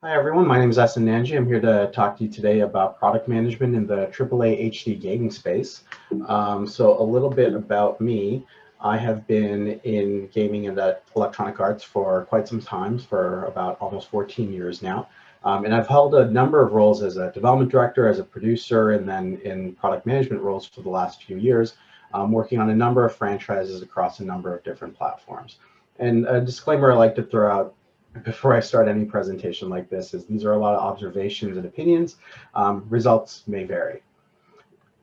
Hi everyone, my name is Ahsan Nanji. I'm here to talk to you today about product management in the AAA HD gaming space. So a little bit about me. I have been in gaming and electronic arts for quite some time, for about almost 14 years now. And I've held a number of roles as a development director, as a producer, and then in product management roles for the last few years, working on a number of franchises across a number of different platforms. And a disclaimer I like to throw out before I start any presentation like this is these are a lot of observations and opinions. Results may vary.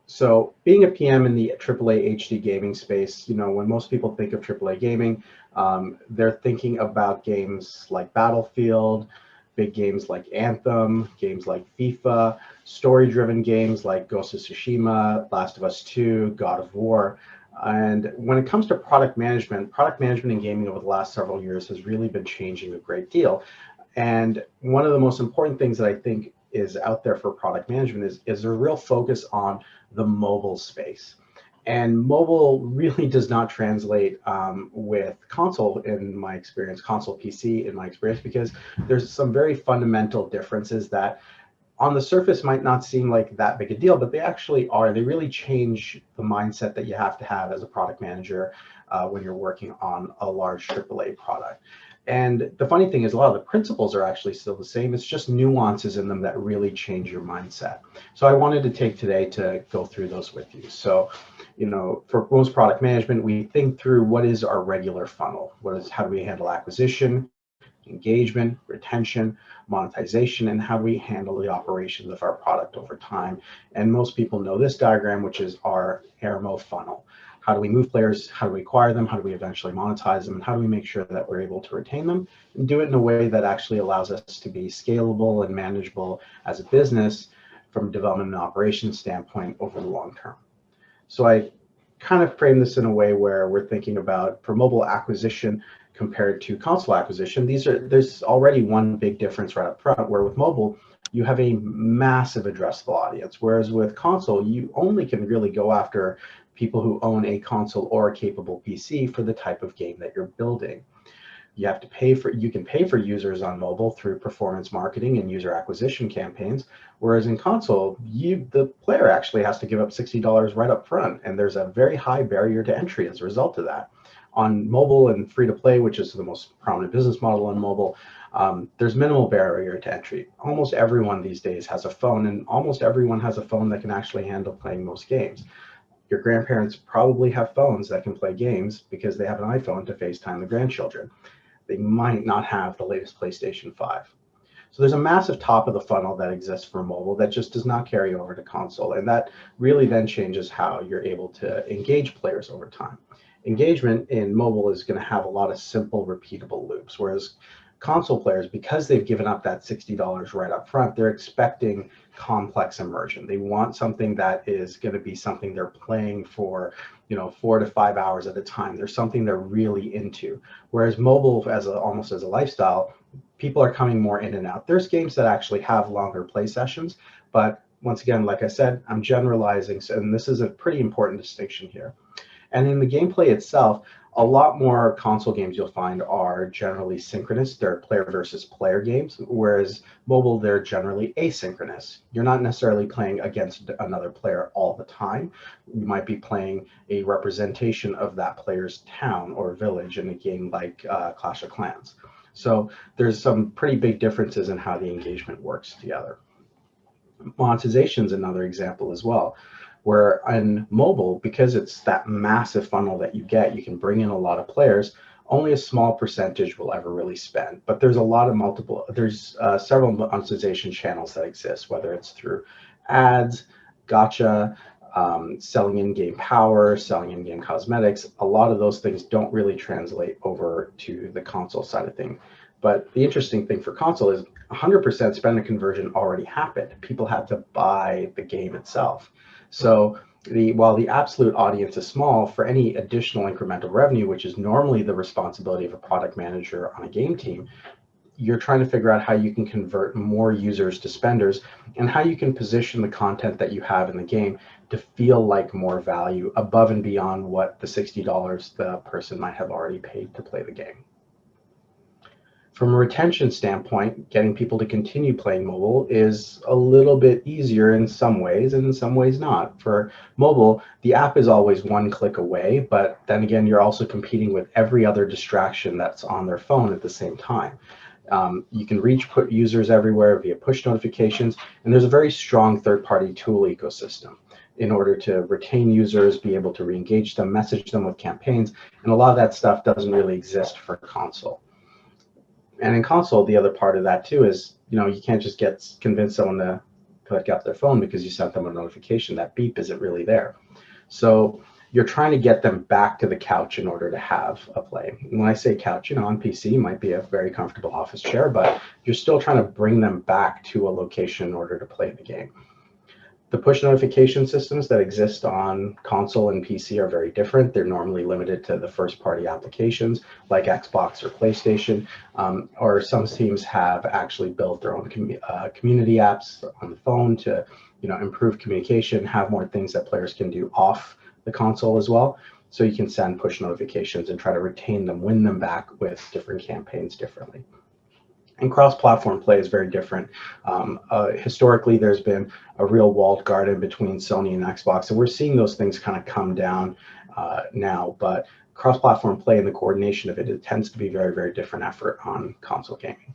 So being a PM in the AAA HD gaming space, when most people think of AAA gaming, they're thinking about games like Battlefield, big games like Anthem, games like FIFA, story-driven games like Ghost of Tsushima, Last of Us 2, God of War. And when it comes to product management in gaming over the last several years has really been changing a great deal. And one of the most important things that I think is out there for product management is a real focus on the mobile space. And mobile really does not translate with console in my experience, console PC in my experience, because there's some very fundamental differences that on the surface might not seem like that big a deal, but they actually are. They really change the mindset that you have to have as a product manager when you're working on a large AAA product. And the funny thing is, a lot of the principles are actually still the same. It's just nuances in them that really change your mindset. So I wanted to take today to go through those with you. So, for most product management, we think through what is our regular funnel? How do we handle acquisition, engagement, retention, monetization, and how we handle the operations of our product over time. And most people know this diagram, which is our ARMO funnel. How do we move players? How do we acquire them? How do we eventually monetize them? And how do we make sure that we're able to retain them and do it in a way that actually allows us to be scalable and manageable as a business from a development and operations standpoint over the long term? So I kind of frame this in a way where we're thinking about for mobile acquisition compared to console acquisition. There's already one big difference right up front, where with mobile, you have a massive addressable audience, whereas with console, you only can really go after people who own a console or a capable PC for the type of game that you're building. You can pay for users on mobile through performance marketing and user acquisition campaigns, whereas in console, the player actually has to give up $60 right up front, and there's a very high barrier to entry as a result of that. On mobile and free to play, which is the most prominent business model on mobile, there's minimal barrier to entry. Almost everyone these days has a phone, and almost everyone has a phone that can actually handle playing most games. Your grandparents probably have phones that can play games because they have an iPhone to FaceTime the grandchildren. They might not have the latest PlayStation 5. So there's a massive top of the funnel that exists for mobile that just does not carry over to console. And that really then changes how you're able to engage players over time. Engagement in mobile is going to have a lot of simple, repeatable loops, whereas console players, because they've given up that $60 right up front, they're expecting complex immersion. They want something that is going to be something they're playing for 4 to 5 hours at a time. There's something they're really into. Whereas mobile, almost as a lifestyle, people are coming more in and out. There's games that actually have longer play sessions, but once again, like I said, I'm generalizing, and this is a pretty important distinction here. And in the gameplay itself, a lot more console games you'll find are generally synchronous. They're player versus player games, whereas mobile, they're generally asynchronous. You're not necessarily playing against another player all the time. You might be playing a representation of that player's town or village in a game like Clash of Clans. So there's some pretty big differences in how the engagement works together. Monetization is another example as well, where on mobile, because it's that massive funnel that you can bring in a lot of players, only a small percentage will ever really spend. But there's several monetization channels that exist, whether it's through ads, gotcha, selling in-game power, selling in-game cosmetics. A lot of those things don't really translate over to the console side of things. But the interesting thing for console is 100% spend and conversion already happened. People had to buy the game itself. So while the absolute audience is small, for any additional incremental revenue, which is normally the responsibility of a product manager on a game team, you're trying to figure out how you can convert more users to spenders and how you can position the content that you have in the game to feel like more value above and beyond what the $60 the person might have already paid to play the game. From a retention standpoint, getting people to continue playing mobile is a little bit easier in some ways, and in some ways not. For mobile, the app is always one click away, but then again, you're also competing with every other distraction that's on their phone at the same time. You can reach users everywhere via push notifications, and there's a very strong third-party tool ecosystem in order to retain users, be able to re-engage them, message them with campaigns, and a lot of that stuff doesn't really exist for console. And in console, the other part of that too is, you can't just convince someone to pick up their phone because you sent them a notification. That beep isn't really there. So you're trying to get them back to the couch in order to have a play. And when I say couch, on PC might be a very comfortable office chair, but you're still trying to bring them back to a location in order to play the game. The push notification systems that exist on console and PC are very different. They're normally limited to the first-party applications like Xbox or PlayStation, or some teams have actually built their own community apps on the phone to improve communication, have more things that players can do off the console as well. So you can send push notifications and try to retain them, win them back with different campaigns differently. And cross-platform play is very different. Historically, there's been a real walled garden between Sony and Xbox, and we're seeing those things kind of come down now. But cross-platform play and the coordination of it tends to be very, very different effort on console gaming.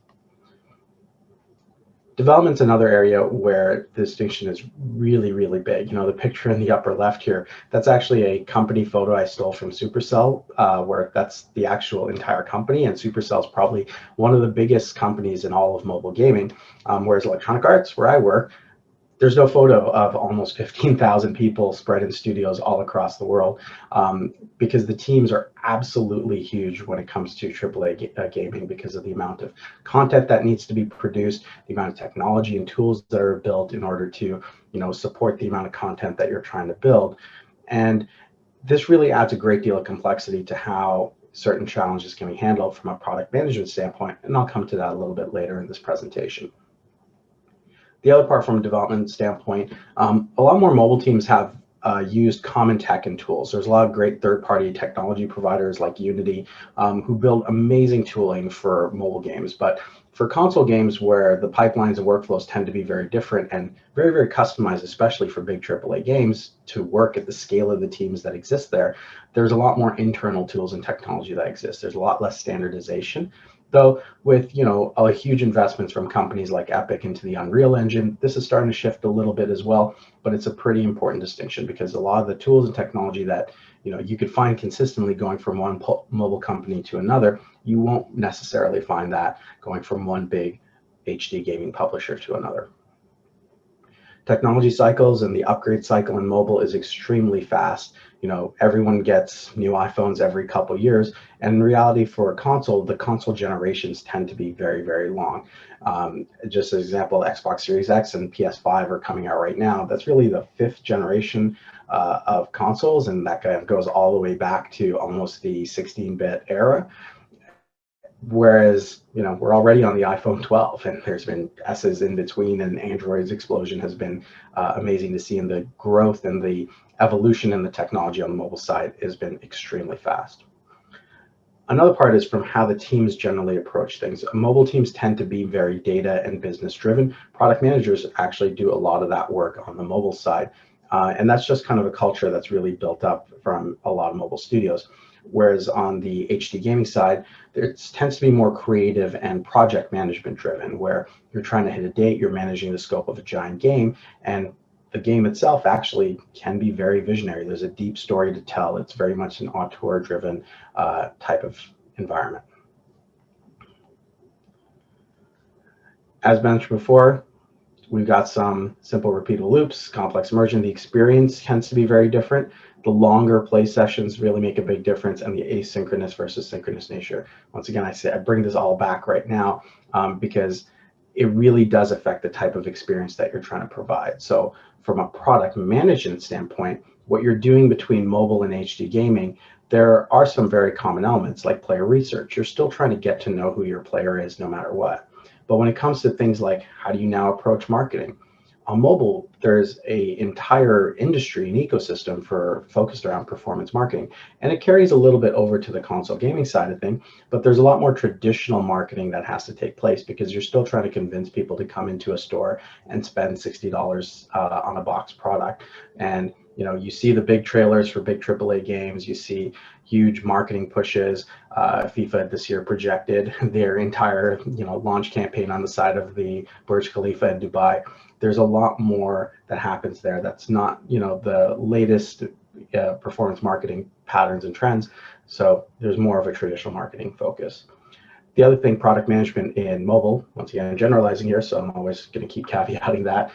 Development's another area where the distinction is really, really big. The picture in the upper left here, that's actually a company photo I stole from Supercell, where that's the actual entire company, and Supercell is probably one of the biggest companies in all of mobile gaming, whereas Electronic Arts, where I work, there's no photo of almost 15,000 people spread in studios all across the world, because the teams are absolutely huge when it comes to AAA gaming because of the amount of content that needs to be produced, the amount of technology and tools that are built in order to support the amount of content that you're trying to build. And this really adds a great deal of complexity to how certain challenges can be handled from a product management standpoint, and I'll come to that a little bit later in this presentation. The other part from a development standpoint, a lot more mobile teams have used common tech and tools. There's a lot of great third-party technology providers like Unity who build amazing tooling for mobile games. But for console games where the pipelines and workflows tend to be very different and very, very customized, especially for big AAA games to work at the scale of the teams that exist there, there's a lot more internal tools and technology that exist. There's a lot less standardization. Though with a huge investments from companies like Epic into the Unreal Engine, this is starting to shift a little bit as well, but it's a pretty important distinction because a lot of the tools and technology that you could find consistently going from one mobile company to another, you won't necessarily find that going from one big HD gaming publisher to another. Technology cycles and the upgrade cycle in mobile is extremely fast. Everyone gets new iPhones every couple years, and in reality for a console, the console generations tend to be very, very long. Just as an example, Xbox Series X and PS5 are coming out right now. That's really the 5th generation of consoles, and that kind of goes all the way back to almost the 16-bit era. Whereas, we're already on the iPhone 12 and there's been S's in between, and Android's explosion has been amazing to see, and the growth and the evolution in the technology on the mobile side has been extremely fast. Another part is from how the teams generally approach things. Mobile teams tend to be very data and business driven. Product managers actually do a lot of that work on the mobile side. And that's just kind of a culture that's really built up from a lot of mobile studios. Whereas on the HD gaming side, it tends to be more creative and project management driven, where you're trying to hit a date, you're managing the scope of a giant game, and the game itself actually can be very visionary. There's a deep story to tell. It's very much an auteur driven type of environment. As mentioned before, we've got some simple repeatable loops, complex immersion. The experience tends to be very different. The longer play sessions really make a big difference, and the asynchronous versus synchronous nature. Once again, I bring this all back right now because it really does affect the type of experience that you're trying to provide. So from a product management standpoint, what you're doing between mobile and HD gaming, there are some very common elements like player research. You're still trying to get to know who your player is no matter what. But when it comes to things like how do you now approach marketing, On mobile, there's a entire industry and ecosystem focused around performance marketing, and it carries a little bit over to the console gaming side of things. But there's a lot more traditional marketing that has to take place because you're still trying to convince people to come into a store and spend $60 on a box product. And you see the big trailers for big AAA games. You see huge marketing pushes. FIFA this year projected their entire launch campaign on the side of the Burj Khalifa in Dubai. There's a lot more that happens there that's not the latest performance marketing patterns and trends. So there's more of a traditional marketing focus. The other thing, product management in mobile, once again, I'm generalizing here, so I'm always going to keep caveating that.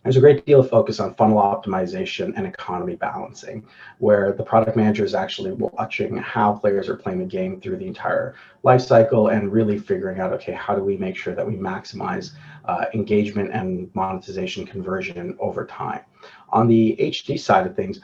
There's a great deal of focus on funnel optimization and economy balancing, where the product manager is actually watching how players are playing the game through the entire life cycle and really figuring out, okay, how do we make sure that we maximize engagement and monetization conversion over time. On the HD side of things,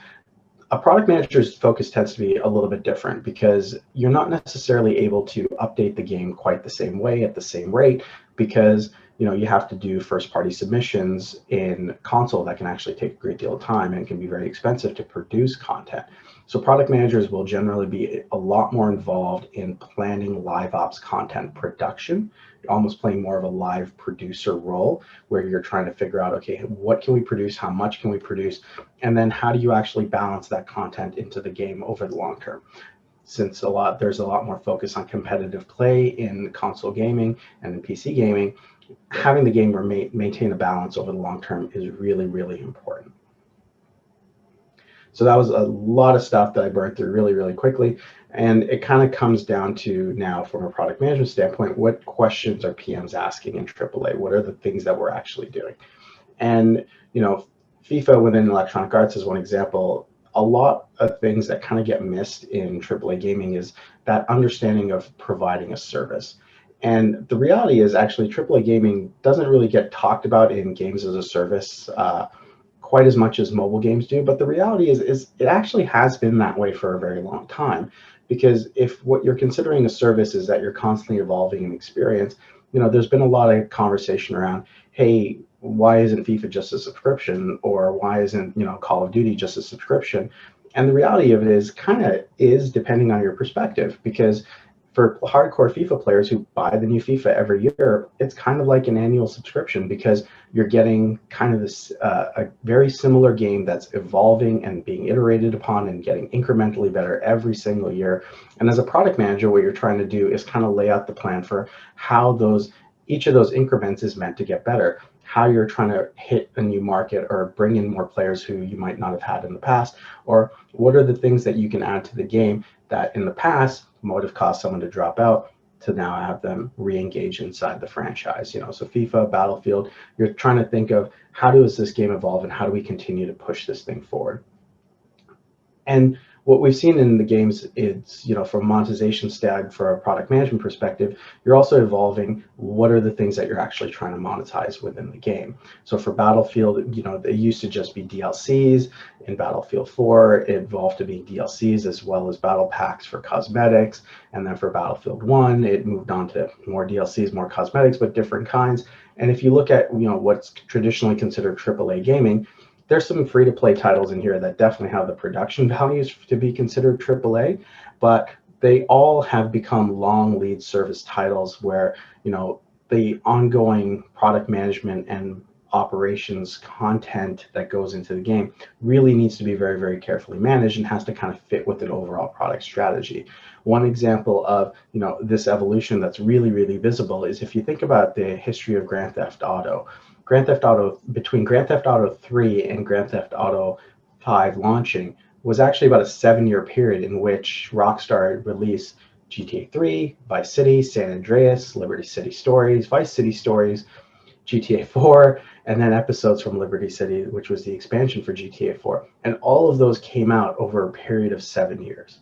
a product manager's focus tends to be a little bit different because you're not necessarily able to update the game quite the same way at the same rate, because you have to do first party submissions in console that can actually take a great deal of time and can be very expensive to produce content. So product managers will generally be a lot more involved in planning live ops content production, almost playing more of a live producer role, where you're trying to figure out, okay, what can we produce, how much can we produce, and then how do you actually balance that content into the game over the long term. Since there's a lot more focus on competitive play in console gaming and in PC gaming, having the game maintain a balance over the long term is really, really important. So that was a lot of stuff that I burned through really, really quickly. And it kind of comes down to now, from a product management standpoint, what questions are PMs asking in AAA? What are the things that we're actually doing? And, FIFA within Electronic Arts is one example. A lot of things that kind of get missed in AAA gaming is that understanding of providing a service. And the reality is, actually, AAA gaming doesn't really get talked about in games as a service quite as much as mobile games do. But the reality is it actually has been that way for a very long time. Because if what you're considering a service is that you're constantly evolving in experience, there's been a lot of conversation around, hey, why isn't FIFA just a subscription? Or why isn't, Call of Duty just a subscription? And the reality of it is depending on your perspective, because for hardcore FIFA players who buy the new FIFA every year, it's kind of like an annual subscription, because you're getting kind of this a very similar game that's evolving and being iterated upon and getting incrementally better every single year. And as a product manager, what you're trying to do is kind of lay out the plan for how each of those increments is meant to get better, how you're trying to hit a new market or bring in more players who you might not have had in the past, or what are the things that you can add to the game that in the past might have caused someone to drop out, to now have them re-engage inside the franchise. So FIFA, Battlefield, you're trying to think of how does this game evolve and how do we continue to push this thing forward. And what we've seen in the games is, from monetization side, for a product management perspective, you're also evolving what are the things that you're actually trying to monetize within the game. So for Battlefield, they used to just be DLCs. In Battlefield 4, it evolved to be DLCs as well as battle packs for cosmetics. And then for Battlefield 1, it moved on to more DLCs, more cosmetics, but different kinds. And if you look at, what's traditionally considered AAA gaming, there's some free-to-play titles in here that definitely have the production values to be considered AAA, but they all have become long lead service titles where, the ongoing product management and operations content that goes into the game really needs to be very, very carefully managed and has to kind of fit with an overall product strategy. One example of, this evolution that's really, really visible is if you think about the history of Grand Theft Auto. Between Grand Theft Auto 3 and Grand Theft Auto 5 launching was actually about a 7-year period in which Rockstar released GTA 3, Vice City, San Andreas, Liberty City Stories, Vice City Stories, GTA 4, and then episodes from Liberty City, which was the expansion for GTA 4. And all of those came out over a period of 7 years.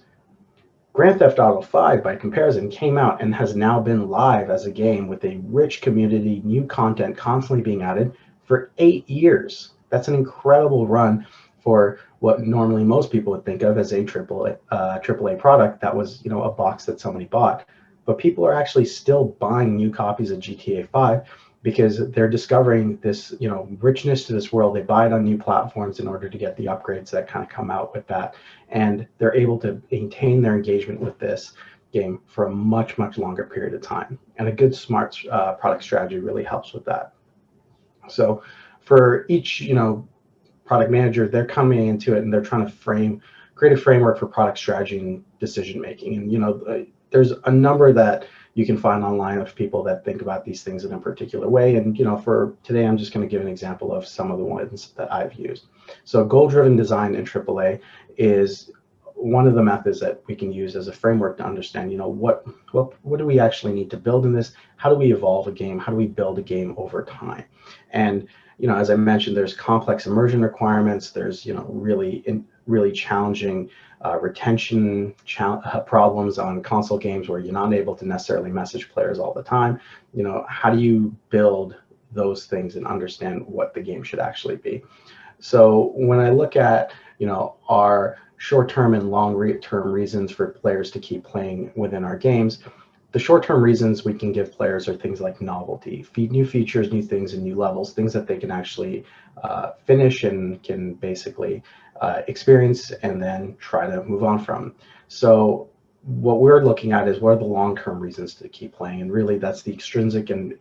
Grand Theft Auto 5, by comparison, came out and has now been live as a game with a rich community, new content constantly being added for 8 years. That's an incredible run for what normally most people would think of as a AAA product that was, a box that somebody bought. But people are actually still buying new copies of GTA 5 because they're discovering this, richness to this world. They buy it on new platforms in order to get the upgrades that kind of come out with that. And they're able to maintain their engagement with this game for a much, much longer period of time. And a good, smart product strategy really helps with that. So for each, product manager, they're coming into it and they're trying to create a framework for product strategy and decision making. And there's a number that you can find online of people that think about these things in a particular way. And for today, I'm just going to give an example of some of the ones that I've used. So goal-driven design in AAA is one of the methods that we can use as a framework to understand, what do we actually need to build in this? How do we evolve a game? How do we build a game over time? And as I mentioned, there's complex immersion requirements. There's really challenging retention problems on console games where you're not able to necessarily message players all the time. How do you build those things and understand what the game should actually be? So when I look at our short-term and long-term reasons for players to keep playing within our games, the short-term reasons we can give players are things like novelty, new features, new things, and new levels, things that they can actually finish and can basically experience and then try to move on from. So what we're looking at is what are the long-term reasons to keep playing, and really that's the extrinsic and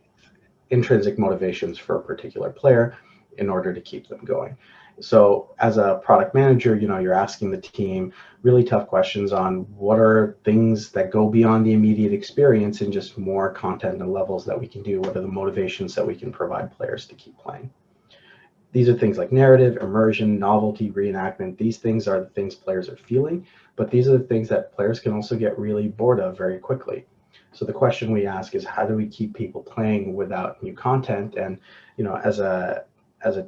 intrinsic motivations for a particular player in order to keep them going. So as a product manager, you're asking the team really tough questions on what are things that go beyond the immediate experience and just more content and levels that we can do. What are the motivations that we can provide players to keep playing? These are things like narrative, immersion, novelty, reenactment. These things are the things players are feeling, but these are the things that players can also get really bored of very quickly. So the question we ask is, how do we keep people playing without new content? And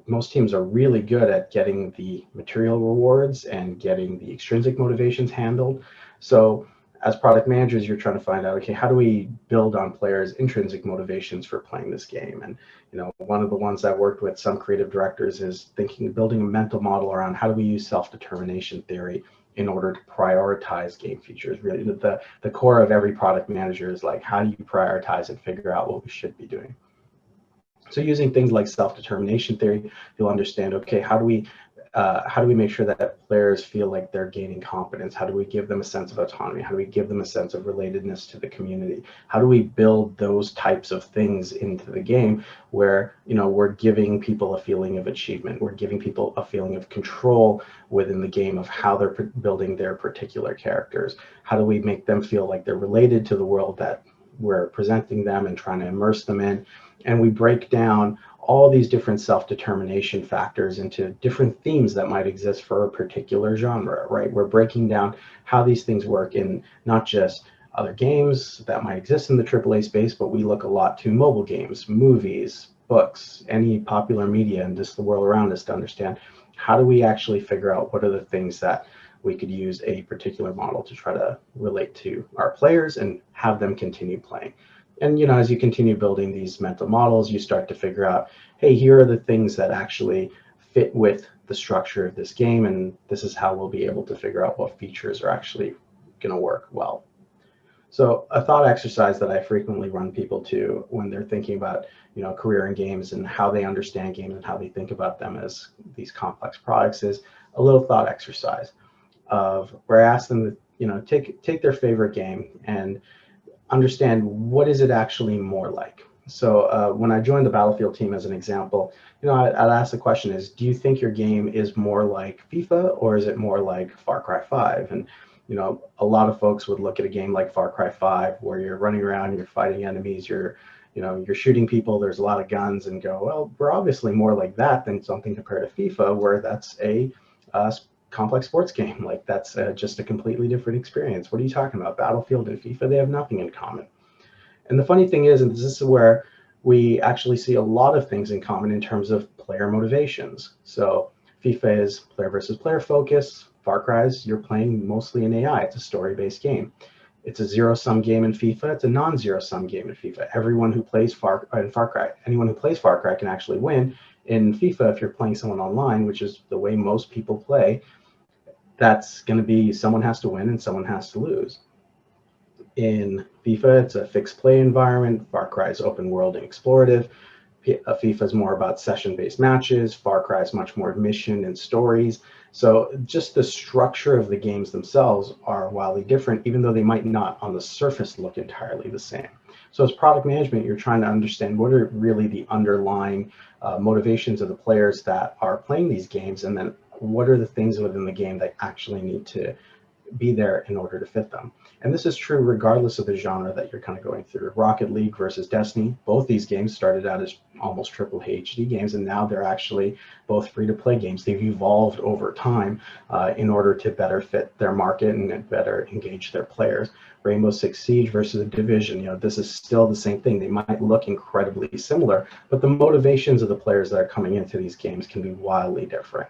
most teams are really good at getting the material rewards and getting the extrinsic motivations handled. So as product managers, you're trying to find out, okay, how do we build on players' intrinsic motivations for playing this game? And one of the ones I worked with some creative directors is building a mental model around how do we use self-determination theory in order to prioritize game features. Really, the core of every product manager is like, how do you prioritize and figure out what we should be doing? So using things like self-determination theory, you'll understand, okay, how do we make sure that players feel like they're gaining competence? How do we give them a sense of autonomy? How do we give them a sense of relatedness to the community? How do we build those types of things into the game where, we're giving people a feeling of achievement? We're giving people a feeling of control within the game of how they're building their particular characters. How do we make them feel like they're related to the world that we're presenting them and trying to immerse them in? And we break down all these different self-determination factors into different themes that might exist for a particular genre, right? We're breaking down how these things work in not just other games that might exist in the AAA space, but we look a lot to mobile games, movies, books, any popular media, and just the world around us to understand how do we actually figure out what are the things that we could use a particular model to try to relate to our players and have them continue playing. And as you continue building these mental models, you start to figure out, hey, here are the things that actually fit with the structure of this game, and this is how we'll be able to figure out what features are actually going to work well. So a thought exercise that I frequently run people to when they're thinking about career in games and how they understand games and how they think about them as these complex products is a little thought exercise of where I ask them to take their favorite game and understand what is it actually more like. So when I joined the Battlefield team as an example, I'd ask the question is, do you think your game is more like FIFA or is it more like Far Cry 5? And a lot of folks would look at a game like Far Cry 5 where you're running around, you're fighting enemies, you're shooting people, there's a lot of guns, and go, well, we're obviously more like that than something compared to FIFA where that's a complex sports game. Like that's just a completely different experience. What are you talking about? Battlefield and FIFA, they have nothing in common. And the funny thing is, and this is where we actually see a lot of things in common in terms of player motivations. So FIFA is player versus player focus. Far Cry's, you're playing mostly in AI. It's a story-based game. It's a zero-sum game in FIFA. It's a non-zero-sum game in FIFA. Everyone who plays Far Cry, anyone who plays Far Cry can actually win. In FIFA, if you're playing someone online, which is the way most people play, that's going to be someone has to win and someone has to lose. In FIFA, it's a fixed play environment. Far Cry is open world and explorative. FIFA is more about session-based matches. Far Cry is much more mission and stories. So just the structure of the games themselves are wildly different, even though they might not on the surface look entirely the same. So as product management, you're trying to understand what are really the underlying motivations of the players that are playing these games, and then what are the things within the game that actually need to be there in order to fit them. And this is true regardless of the genre that you're kind of going through. Rocket League versus Destiny, both these games started out as almost AAA HD games, and now they're actually both free-to-play games. They've evolved over time in order to better fit their market and better engage their players. Rainbow Six Siege versus Division, this is still the same thing. They might look incredibly similar, but the motivations of the players that are coming into these games can be wildly different.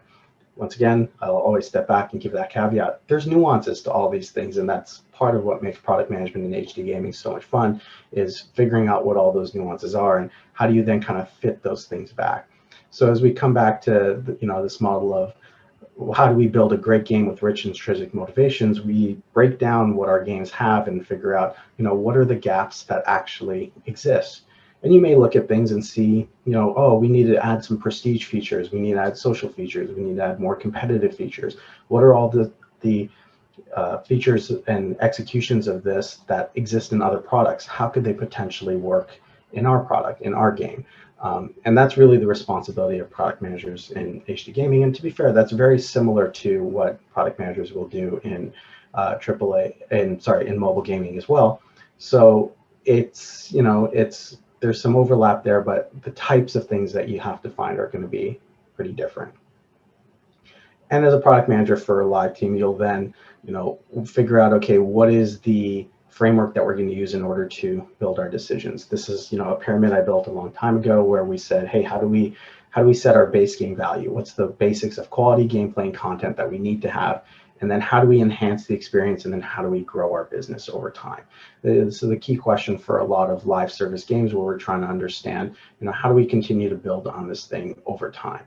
Once again, I'll always step back and give that caveat. There's nuances to all these things, and that's part of what makes product management in HD gaming so much fun, is figuring out what all those nuances are and how do you then kind of fit those things back. So as we come back to this model of how do we build a great game with rich intrinsic motivations, we break down what our games have and figure out what are the gaps that actually exist. And you may look at things and see, oh, we need to add some prestige features. We need to add social features. We need to add more competitive features. What are all the features and executions of this that exist in other products? How could they potentially work in our product, in our game? And that's really the responsibility of product managers in HD gaming. And to be fair, that's very similar to what product managers will do in in mobile gaming as well. So there's some overlap there, but the types of things that you have to find are going to be pretty different. And as a product manager for a live team, you'll then, figure out, okay, what is the framework that we're going to use in order to build our decisions. This is, a pyramid I built a long time ago where we said, hey, how do we set our base game value? What's the basics of quality gameplay and content that we need to have? And then how do we enhance the experience, and then how do we grow our business over time? So the key question for a lot of live service games where we're trying to understand, how do we continue to build on this thing over time?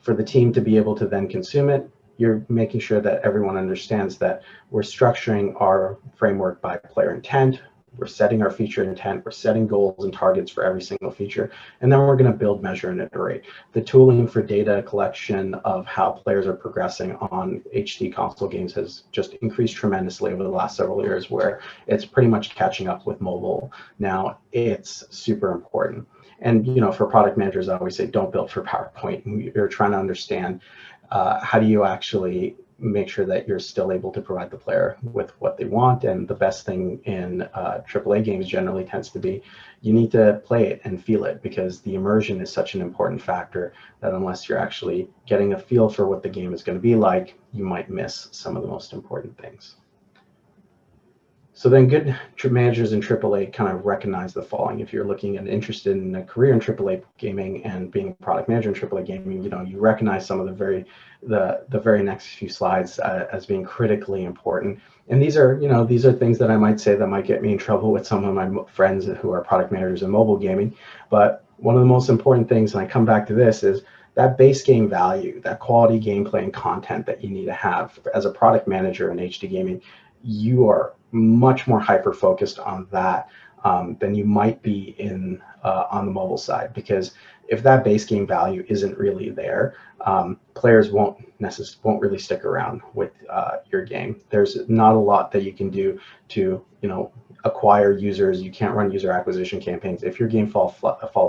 For the team to be able to then consume it, you're making sure that everyone understands that we're structuring our framework by player intent, we're setting our feature intent, we're setting goals and targets for every single feature, and then we're going to build, measure, and iterate. The tooling for data collection of how players are progressing on HD console games has just increased tremendously over the last several years, where it's pretty much catching up with mobile. Now it's super important. And for product managers, I always say, don't build for PowerPoint. You're trying to understand how do you actually make sure that you're still able to provide the player with what they want. And the best thing in AAA games generally tends to be, you need to play it and feel it, because the immersion is such an important factor that unless you're actually getting a feel for what the game is going to be like, you might miss some of the most important things. So then good managers in AAA kind of recognize the following. If you're looking and interested in a career in AAA gaming and being a product manager in AAA gaming, you recognize some of the very next few slides as being critically important. And these are things that I might say that might get me in trouble with some of my friends who are product managers in mobile gaming. But one of the most important things, and I come back to this, is that base game value, that quality gameplay and content that you need to have as a product manager in HD gaming. You are much more hyper focused on that than you might be in on the mobile side, because if that base game value isn't really there, players won't really stick around with your game. There's not a lot that you can do to acquire users. You can't run user acquisition campaigns. If your game falls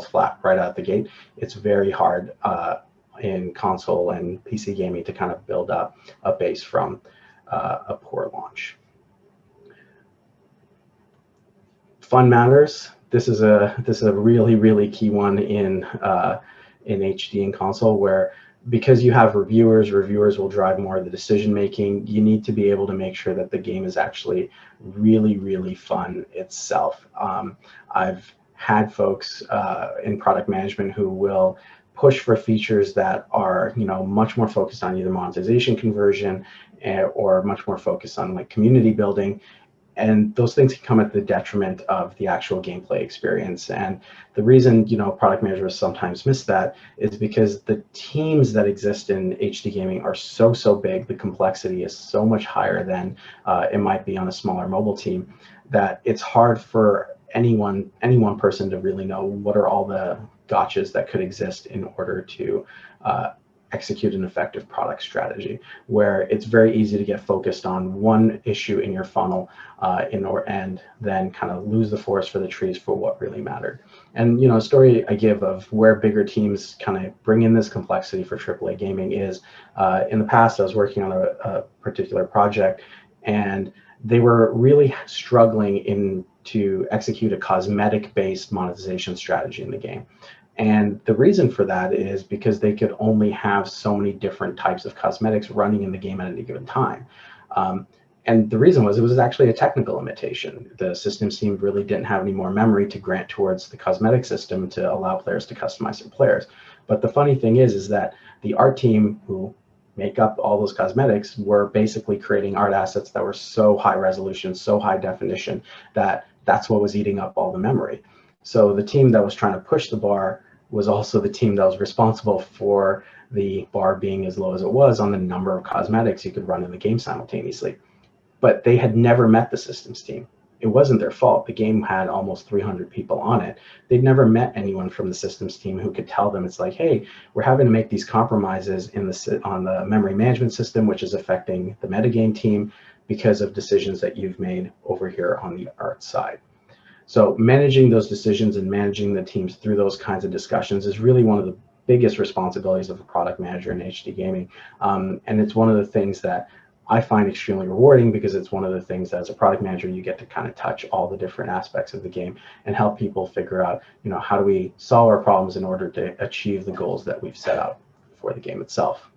flat right out the gate, it's very hard in console and PC gaming to kind of build up a base from a poor launch. Fun matters. This is a really key one in HD and console, where because you have reviewers will drive more of the decision making. You need to be able to make sure that the game is actually really fun itself. I've had folks in product management who will push for features that are much more focused on either monetization, conversion, or much more focused on like community building. And those things can come at the detriment of the actual gameplay experience. And the reason product managers sometimes miss that is because the teams that exist in HD gaming are so big. The complexity is so much higher than it might be on a smaller mobile team, that it's hard for any one person to really know what are all the gotchas that could exist in order to execute an effective product strategy, where it's very easy to get focused on one issue in your funnel and then kind of lose the forest for the trees for what really mattered. And a story I give of where bigger teams kind of bring in this complexity for AAA gaming is in the past I was working on a particular project, and they were really struggling to execute a cosmetic-based monetization strategy in the game. And the reason for that is because they could only have so many different types of cosmetics running in the game at any given time. And the reason was it was actually a technical limitation. The systems team really didn't have any more memory to grant towards the cosmetic system to allow players to customize their players. But the funny thing is that the art team who make up all those cosmetics were basically creating art assets that were so high resolution, so high definition, that that's what was eating up all the memory. So the team that was trying to push the bar was also the team that was responsible for the bar being as low as it was on the number of cosmetics you could run in the game simultaneously. But they had never met the systems team. It wasn't their fault. The game had almost 300 people on it. They'd never met anyone from the systems team who could tell them, it's like, hey, we're having to make these compromises on the memory management system, which is affecting the metagame team because of decisions that you've made over here on the art side. So managing those decisions and managing the teams through those kinds of discussions is really one of the biggest responsibilities of a product manager in HD gaming. And it's one of the things that I find extremely rewarding, because it's one of the things that as a product manager, you get to kind of touch all the different aspects of the game and help people figure out, how do we solve our problems in order to achieve the goals that we've set out for the game itself.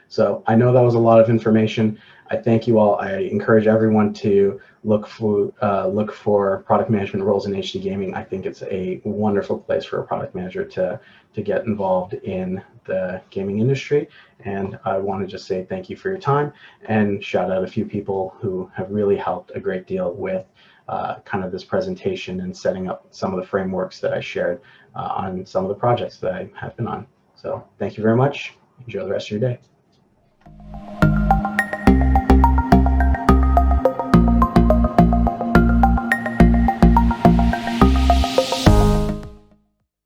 So I know that was a lot of information. I thank you all. I encourage everyone to look for product management roles in HD gaming. I think it's a wonderful place for a product manager to get involved in the gaming industry. And I want to just say thank you for your time and shout out a few people who have really helped a great deal with kind of this presentation and setting up some of the frameworks that I shared on some of the projects that I have been on. So thank you very much. Enjoy the rest of your day.